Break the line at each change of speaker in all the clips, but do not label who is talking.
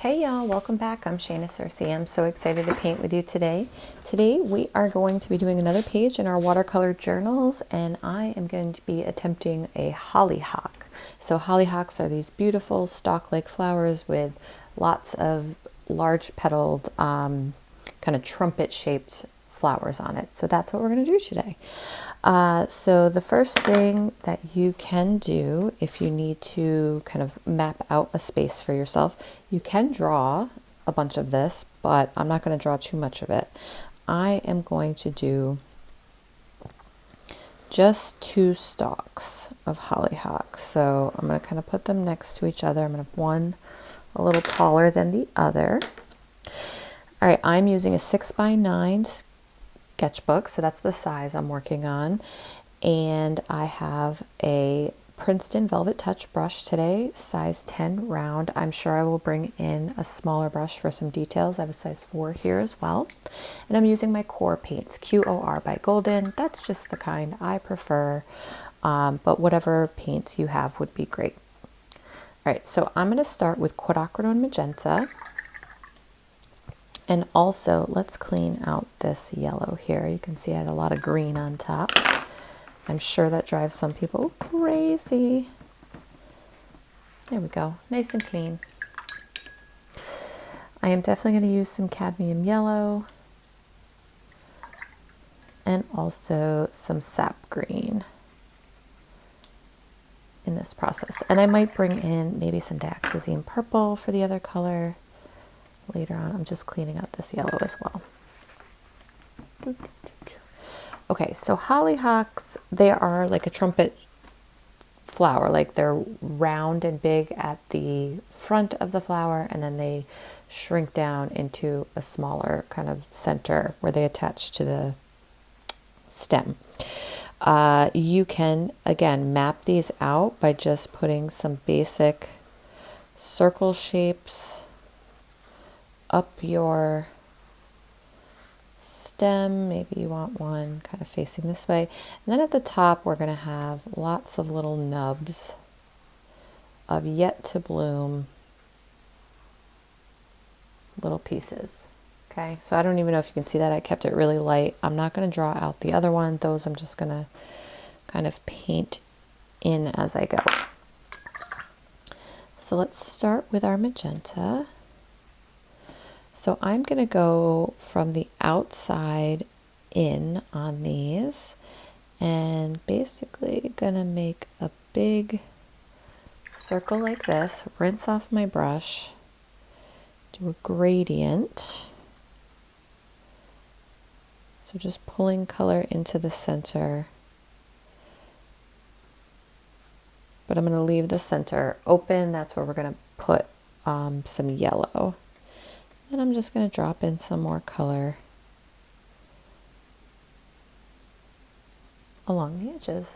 Hey y'all, welcome back. I'm Shayna Cersei. I'm so excited to paint with you today. Today we are going to be doing another page in our watercolor journals, and I am going to be attempting a hollyhock. So hollyhocks are these beautiful stalk-like flowers with lots of large petaled, kind of trumpet-shaped flowers on it. So that's what we're going to do today. So the first thing that you can do if you need to kind of map out a space for yourself, you can draw a bunch of this, but I'm not going to draw too much of it. I am going to do just 2 stalks of hollyhocks. So I'm going to kind of put them next to each other. I'm going to have one a little taller than the other. All right, I'm using a 6x9 sketchbook, so that's the size I'm working on, and I have a Princeton Velvet Touch brush today, size 10 round. I'm sure I will bring in a smaller brush for some details. I have a size 4 here as well, and I'm using my Core paints, QOR by Golden. That's just the kind I prefer, but whatever paints you have would be great. All right, so I'm going to start with Quinacridone Magenta. And also, let's clean out this yellow here. You can see I had a lot of green on top. I'm sure that drives some people crazy. There we go, nice and clean. I am definitely going to use some cadmium yellow and also some sap green in this process. And I might bring in maybe some Dioxazine purple for the other color later on. I'm just cleaning out this yellow as well. Okay, so hollyhocks, they are like a trumpet flower, like they're round and big at the front of the flower, and then they shrink down into a smaller kind of center where they attach to the stem. You can, again, map these out by just putting some basic circle shapes up your stem. Maybe you want one kind of facing this way, and then at the top we're going to have lots of little nubs of yet to bloom little pieces. Okay, so I don't even know if you can see that. I kept it really light. I'm not going to draw out the other one. Those I'm just going to kind of paint in as I go. So let's start with our magenta. So I'm going to go from the outside in on these, and basically going to make a big circle like this, rinse off my brush, do a gradient. So just pulling color into the center, but I'm going to leave the center open. That's where we're going to put some yellow. And I'm just going to drop in some more color along the edges.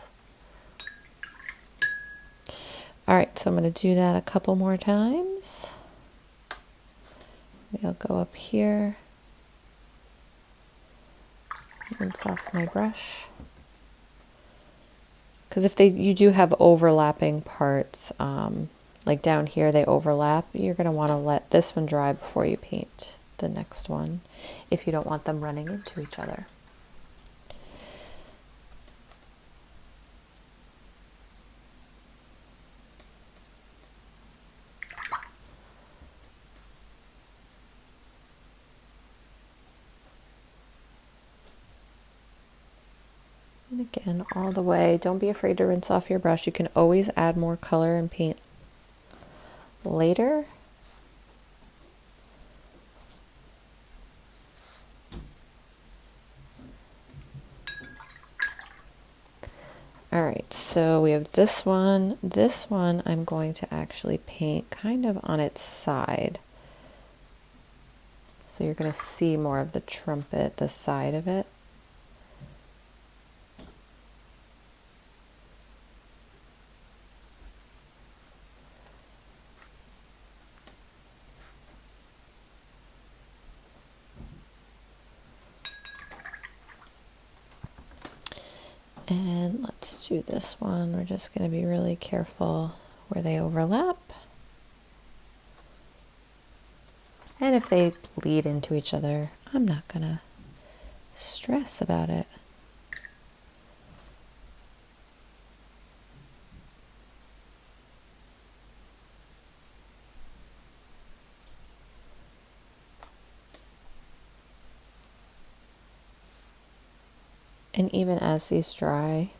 All right, so I'm going to do that a couple more times. Maybe I'll go up here, rinse off my brush. Because if you do have overlapping parts, like down here they overlap, you're going to want to let this one dry before you paint the next one if you don't want them running into each other. And again, all the way, don't be afraid to rinse off your brush. You can always add more color and paint later. All right, so we have this one. This one I'm going to actually paint kind of on its side. So you're going to see more of the trumpet, the side of it. And let's do this one. We're just going to be really careful where they overlap. And if they bleed into each other, I'm not gonna stress about it. And even as these dry,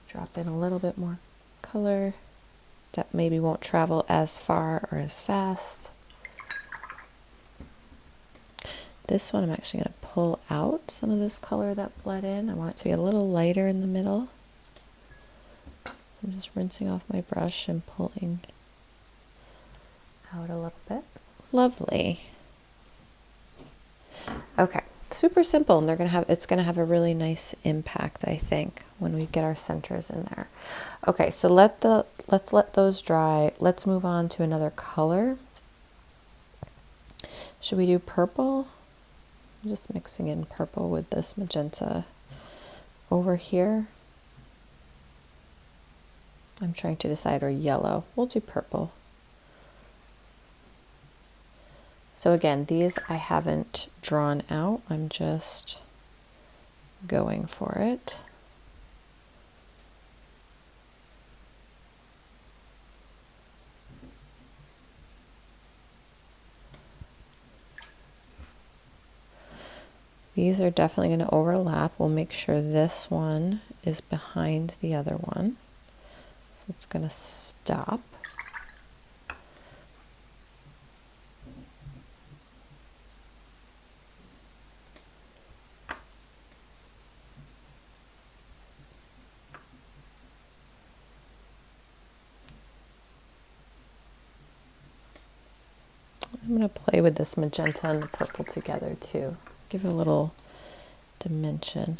drop in a little bit more color that maybe won't travel as far or as fast. This one I'm actually going to pull out some of this color that bled in. I want it to be a little lighter in the middle. So I'm just rinsing off my brush and pulling out a little bit. Lovely. Okay, super simple, and it's going to have a really nice impact, I think, when we get our centers in there. Okay, so let's let those dry. Let's move on to another color. Should we do purple? I'm just mixing in purple with this magenta over here. I'm trying to decide, or yellow. We'll do purple. So again, these I haven't drawn out. I'm just going for it. These are definitely going to overlap. We'll make sure this one is behind the other one. So it's going to stop. I'm going to play with this magenta and the purple together too. Give it a little dimension.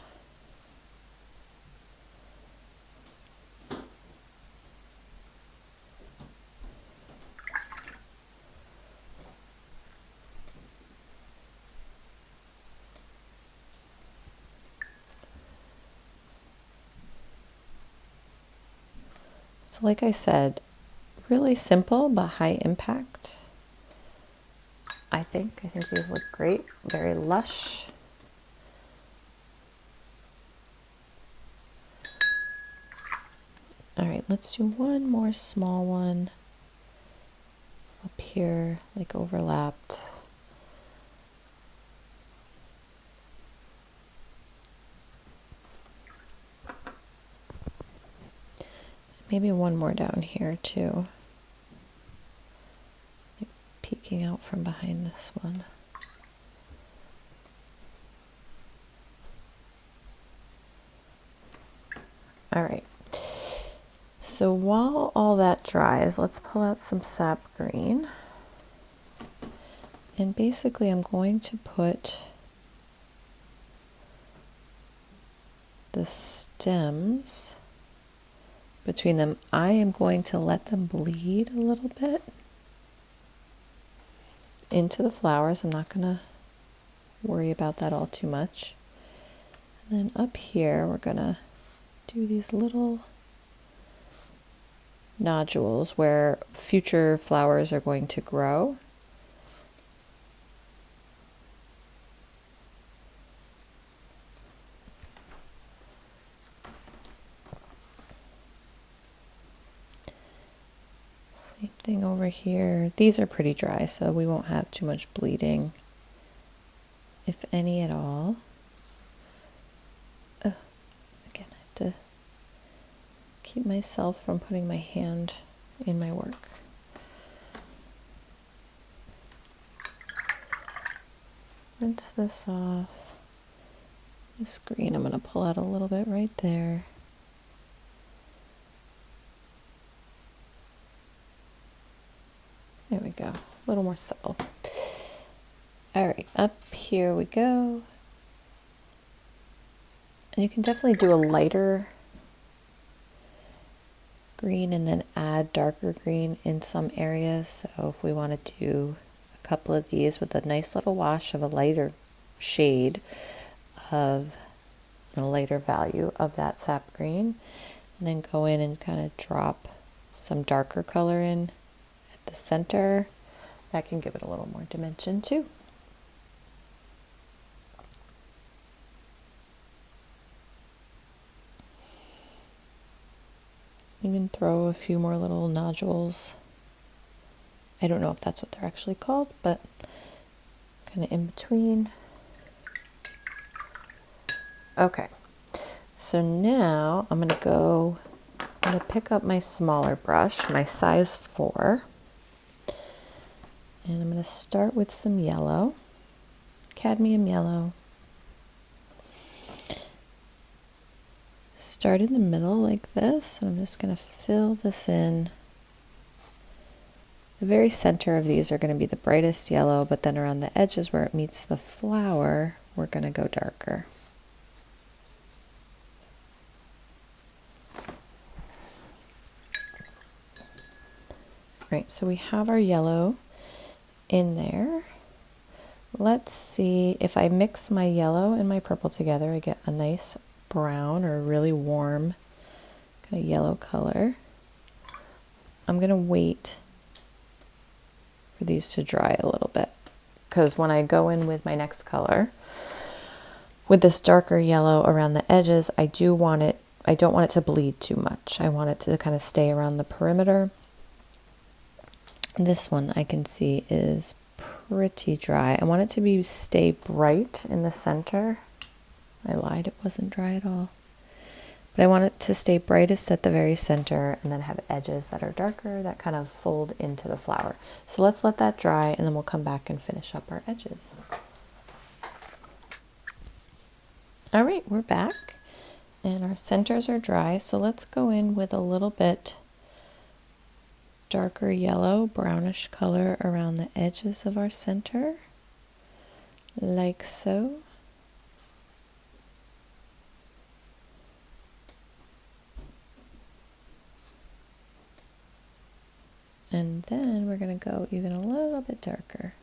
So like I said, really simple but high impact. I think these look great, very lush. All right, let's do one more small one up here, like overlapped. Maybe one more down here too, like peeking out from behind this one. All right. So while all that dries, let's pull out some sap green. And basically I'm going to put the stems between them. I am going to let them bleed a little bit into the flowers. I'm not going to worry about that all too much. And then up here we're going to do these little nodules where future flowers are going to grow. Same thing over here. These are pretty dry, so we won't have too much bleeding, if any at all. Again, I have to keep myself from putting my hand in my work. Rinse this off. This green I'm going to pull out a little bit right there. There we go. A little more subtle. All right, up here we go. And you can definitely do a lighter green and then add darker green in some areas. So if we want to do a couple of these with a nice little wash of a lighter shade of a lighter value of that sap green, and then go in and kind of drop some darker color in at the center, That can give it a little more dimension too. You can throw a few more little nodules. I don't know if that's what they're actually called, but kind of in between. Okay, so now I'm going to pick up my smaller brush, my size 4, and I'm going to start with some yellow, cadmium yellow. Start in the middle like this, and I'm just going to fill this in. The very center of these are going to be the brightest yellow, but then around the edges where it meets the flower, we're going to go darker. Right, so we have our yellow in there. Let's see, if I mix my yellow and my purple together, I get a nice brown or really warm kind of yellow color. I'm going to wait for these to dry a little bit, because when I go in with my next color, with this darker yellow around the edges, I don't want it to bleed too much. I want it to kind of stay around the perimeter. This one I can see is pretty dry. I want it to stay bright in the center. I lied, it wasn't dry at all. But I want it to stay brightest at the very center and then have edges that are darker that kind of fold into the flower. So let's let that dry and then we'll come back and finish up our edges. All right, we're back and our centers are dry. So let's go in with a little bit darker yellow, brownish color around the edges of our center, like so. And then we're going to go even a little bit darker.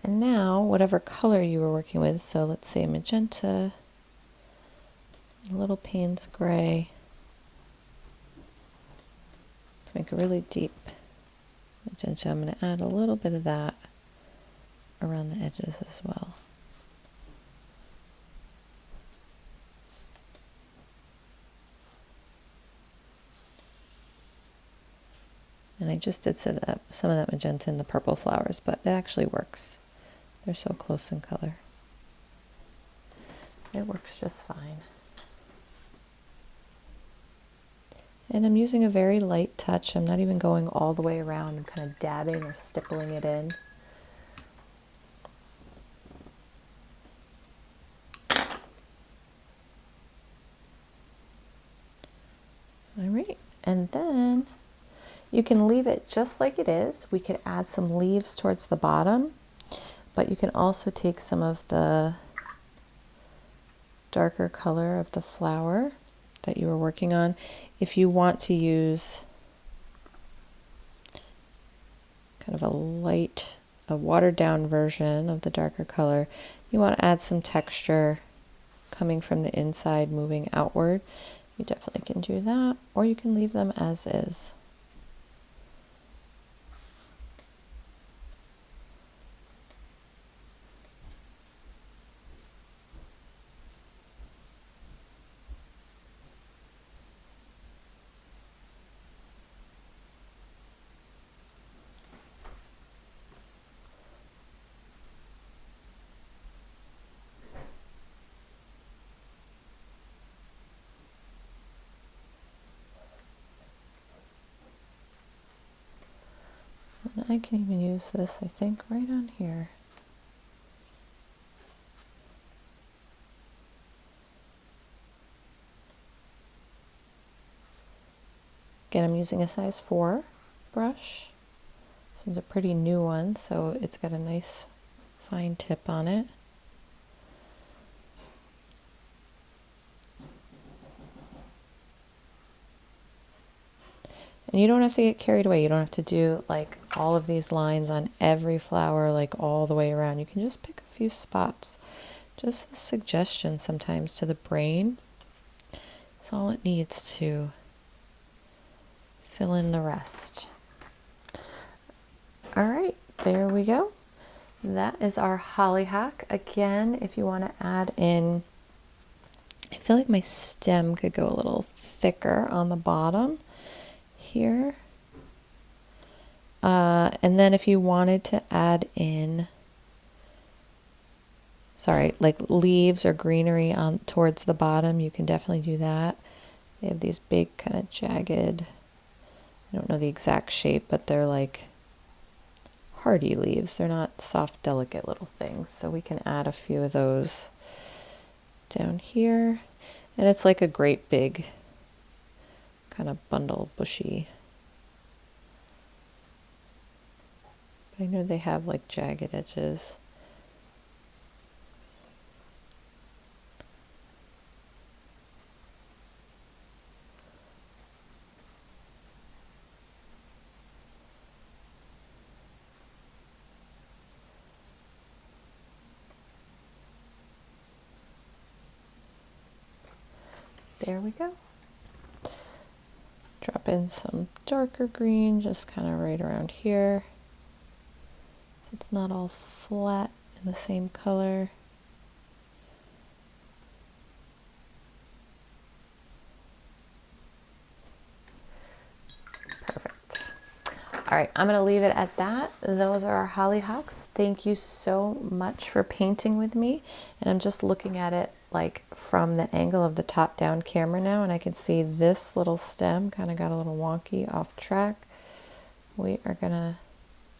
And now, whatever color you were working with, so let's say magenta, a little Payne's gray, to make a really deep magenta, I'm going to add a little bit of that around the edges as well. And I just did some of that magenta in the purple flowers, but it actually works. They're so close in color. It works just fine. And I'm using a very light touch. I'm not even going all the way around. I'm kind of dabbing or stippling it in. All right, and then you can leave it just like it is. We could add some leaves towards the bottom, but you can also take some of the darker color of the flower that you were working on. If you want to use kind of a watered down version of the darker color, you want to add some texture coming from the inside, moving outward. You definitely can do that, or you can leave them as is. And I can even use this, I think, right on here. Again, I'm using a size 4 brush. This one's a pretty new one, so it's got a nice fine tip on it. And you don't have to get carried away. You don't have to do like all of these lines on every flower, like all the way around. You can just pick a few spots. Just a suggestion sometimes to the brain. It's all it needs to fill in the rest. All right, there we go. That is our hollyhock. Again, if you want to add in, I feel like my stem could go a little thicker on the bottom here. And then if you wanted to add in, sorry, like leaves or greenery on towards the bottom, you can definitely do that. They have these big kind of jagged, I don't know the exact shape, but they're like hardy leaves. They're not soft, delicate little things. So we can add a few of those down here. And it's like a great big kind of bundle, bushy. But I know they have like jagged edges. There we go. Drop in some darker green, just kind of right around here. It's not all flat in the same color. Perfect. All right, I'm going to leave it at that. Those are our hollyhocks. Thank you so much for painting with me. And I'm just looking at it like from the angle of the top-down camera now, and I can see this little stem kind of got a little wonky off track. We are going to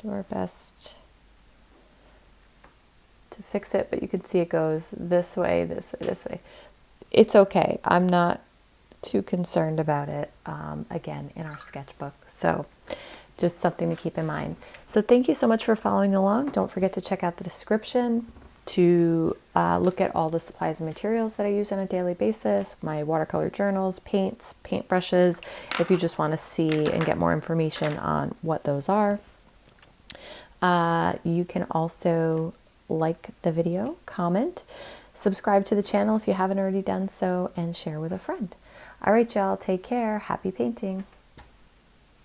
do our best to fix it, but you can see it goes this way, this way, this way. It's okay. I'm not too concerned about it, again, in our sketchbook. So just something to keep in mind. So thank you so much for following along. Don't forget to check out the description to look at all the supplies and materials that I use on a daily basis, my watercolor journals, paints, paintbrushes, if you just want to see and get more information on what those are. You can also like the video, comment, subscribe to the channel if you haven't already done so, and share with a friend. All right, y'all, take care. Happy painting.